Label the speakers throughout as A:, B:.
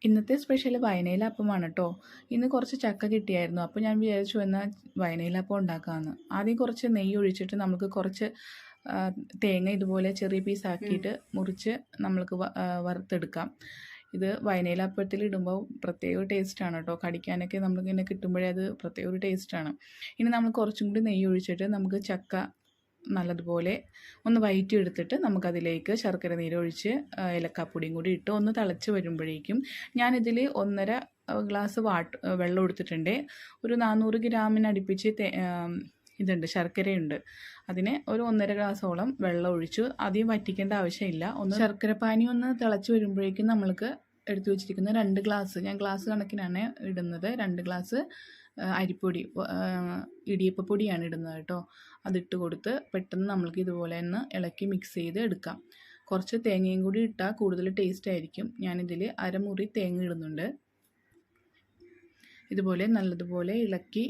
A: ഇന്നത്തെ സ്പെഷ്യൽ വയനയിലപ്പമാണ് കേട്ടോ. ഇന്ന് കുറച്ച് ചക്ക കിട്ടിയായിരുന്നു. അപ്പോൾ ഞാൻ വിചാരിച്ചു എന്നാൽ വയനയിലപ്പം ഉണ്ടാക്കാമെന്ന്. ആദ്യം കുറച്ച് നെയ്യ് ഒഴിച്ചിട്ട് നമുക്ക് കുറച്ച് തേങ്ങ ഇതുപോലെ ചെറിയ പീസാക്കിയിട്ട് മുറിച്ച് നമ്മൾക്ക് വറുത്തെടുക്കാം. ഇത് വയനയിലപ്പത്തിൽ ഇടുമ്പോൾ പ്രത്യേക ടേസ്റ്റാണ് കേട്ടോ. കടിക്കാനൊക്കെ നമ്മളിങ്ങനെ കിട്ടുമ്പോഴേ അത് പ്രത്യേക ഒരു ടേസ്റ്റാണ്. ഇനി നമ്മൾ കുറച്ചും കൂടി നെയ്യ് ഒഴിച്ചിട്ട് നമുക്ക് ചക്ക നല്ലതുപോലെ ഒന്ന് വഴറ്റിയെടുത്തിട്ട് നമുക്കതിലേക്ക് ശർക്കര നീരൊഴിച്ച് ഏലക്കാപ്പൊടിയും കൂടി ഇട്ട് ഒന്ന് തിളച്ച് വരുമ്പോഴേക്കും ഞാനിതിൽ 1.5 ഗ്ലാസ് വെള്ളം എടുത്തിട്ടുണ്ട്. ഒരു 400 ഗ്രാമിനടുപ്പിച്ച് ഇതുണ്ട്, ശർക്കരയുണ്ട്. അതിന് ഒരു 1.5 ഗ്ലാസോളം വെള്ളം ഒഴിച്ചു. അധികം വറ്റിക്കേണ്ട ആവശ്യമില്ല. ശർക്കര പാനി ഒന്ന് തിളച്ച് വരുമ്പോഴേക്കും നമ്മൾക്ക് എടുത്തു വെച്ചിരിക്കുന്ന 2 ഗ്ലാസ്, ഞാൻ ഗ്ലാസ് കണക്കിനാണ് ഇടുന്നത്, 2 ഗ്ലാസ് അരിപ്പൊടി, ഇടിയപ്പപ്പൊടിയാണ് ഇടുന്നത് കേട്ടോ. അതിട്ട് കൊടുത്ത് പെട്ടെന്ന് നമ്മൾക്ക് ഇതുപോലെ ഒന്ന് ഇളക്കി മിക്സ് ചെയ്ത് എടുക്കാം. കുറച്ച് തേങ്ങയും കൂടി ഇട്ടാൽ കൂടുതൽ ടേസ്റ്റ് ആയിരിക്കും. ഞാനിതിൽ അരമുറി തേങ്ങ ഇടുന്നുണ്ട്. ഇതുപോലെ നല്ലതുപോലെ ഇളക്കി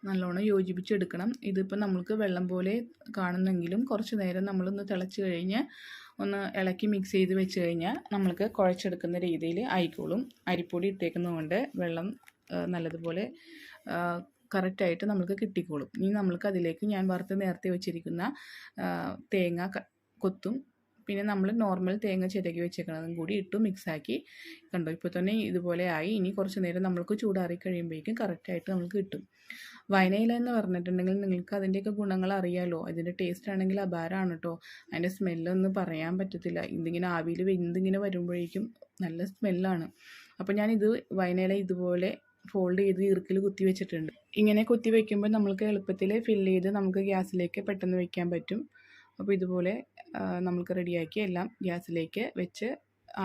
A: നല്ലോണം യോജിപ്പിച്ചെടുക്കണം. ഇതിപ്പോൾ നമ്മൾക്ക് വെള്ളം പോലെ കാണുന്നെങ്കിലും കുറച്ച് നേരം നമ്മളൊന്ന് തിളച്ച് കഴിഞ്ഞ് ഒന്ന് ഇളക്കി മിക്സ് ചെയ്ത് വെച്ച് കഴിഞ്ഞാൽ നമ്മൾക്ക് കുഴച്ചെടുക്കുന്ന രീതിയിൽ ആയിക്കോളും. അരിപ്പൊടി ഇട്ടേക്കുന്നതുകൊണ്ട് വെള്ളം നല്ലതുപോലെ കറക്റ്റായിട്ട് നമുക്ക് കിട്ടിക്കോളും. ഇനി നമ്മൾക്ക് അതിലേക്ക് ഞാൻ വറുത്ത് നേരത്തെ വെച്ചിരിക്കുന്ന തേങ്ങ കൊത്തും പിന്നെ നമ്മൾ നോർമൽ തേങ്ങ ചിരകി വെച്ചേക്കുന്നതും കൂടി ഇട്ട് മിക്സാക്കി കണ്ടോ. ഇപ്പോൾ തന്നെ ഇതുപോലെ ആയി. ഇനി കുറച്ച് നേരം നമ്മൾക്ക് ചൂടാറി കഴിയുമ്പോഴേക്കും കറക്റ്റായിട്ട് നമുക്ക് കിട്ടും. വയനയില എന്ന് പറഞ്ഞിട്ടുണ്ടെങ്കിൽ നിങ്ങൾക്ക് അതിൻ്റെയൊക്കെ ഗുണങ്ങൾ അറിയാമല്ലോ. അതിൻ്റെ ടേസ്റ്റ് ആണെങ്കിൽ അപാരമാണ് കേട്ടോ. അതിൻ്റെ സ്മെല്ലൊന്നും പറയാൻ പറ്റത്തില്ല. ഇതിങ്ങനെ ആവിയിൽ വെന്തിങ്ങനെ വരുമ്പോഴേക്കും നല്ല സ്മെല്ലാണ്. അപ്പോൾ ഞാനിത് വയനയില ഇതുപോലെ ഫോൾഡ് ചെയ്ത് ഇറുക്കിൽ കുത്തി വെച്ചിട്ടുണ്ട്. ഇങ്ങനെ കുത്തി വയ്ക്കുമ്പോൾ നമ്മൾക്ക് എളുപ്പത്തിൽ ഫില്ല് ചെയ്ത് നമുക്ക് ഗ്യാസിലേക്ക് പെട്ടെന്ന് വയ്ക്കാൻ പറ്റും. അപ്പോൾ ഇതുപോലെ നമുക്ക് റെഡിയാക്കി എല്ലാം ഗ്യാസിലേക്ക് വെച്ച്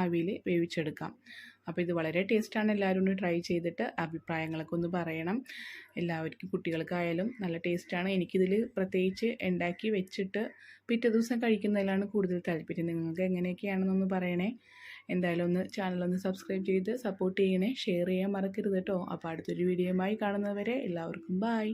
A: ആവിയിൽ വേവിച്ചെടുക്കാം. അപ്പോൾ ഇത് വളരെ ടേസ്റ്റാണ്. എല്ലാവരും ഒന്ന് ട്രൈ ചെയ്തിട്ട് അഭിപ്രായങ്ങളൊക്കെ ഒന്ന് പറയണം. എല്ലാവർക്കും കുട്ടികൾക്കായാലും നല്ല ടേസ്റ്റാണ്. എനിക്കിതിൽ പ്രത്യേകിച്ച് ഉണ്ടാക്കി വെച്ചിട്ട് പിറ്റേ ദിവസം കഴിക്കുന്നതിലാണ് കൂടുതൽ താല്പര്യം. നിങ്ങൾക്ക് എങ്ങനെയൊക്കെയാണെന്നൊന്ന് പറയണേ. എന്തായാലും ഒന്ന് ചാനലൊന്ന് സബ്സ്ക്രൈബ് ചെയ്ത് സപ്പോർട്ട് ചെയ്യണേ. ഷെയർ ചെയ്യാൻ മറക്കരുത് കേട്ടോ. അപ്പോൾ അടുത്തൊരു വീഡിയോയുമായി കാണുന്നവരെ എല്ലാവർക്കും ബായ്.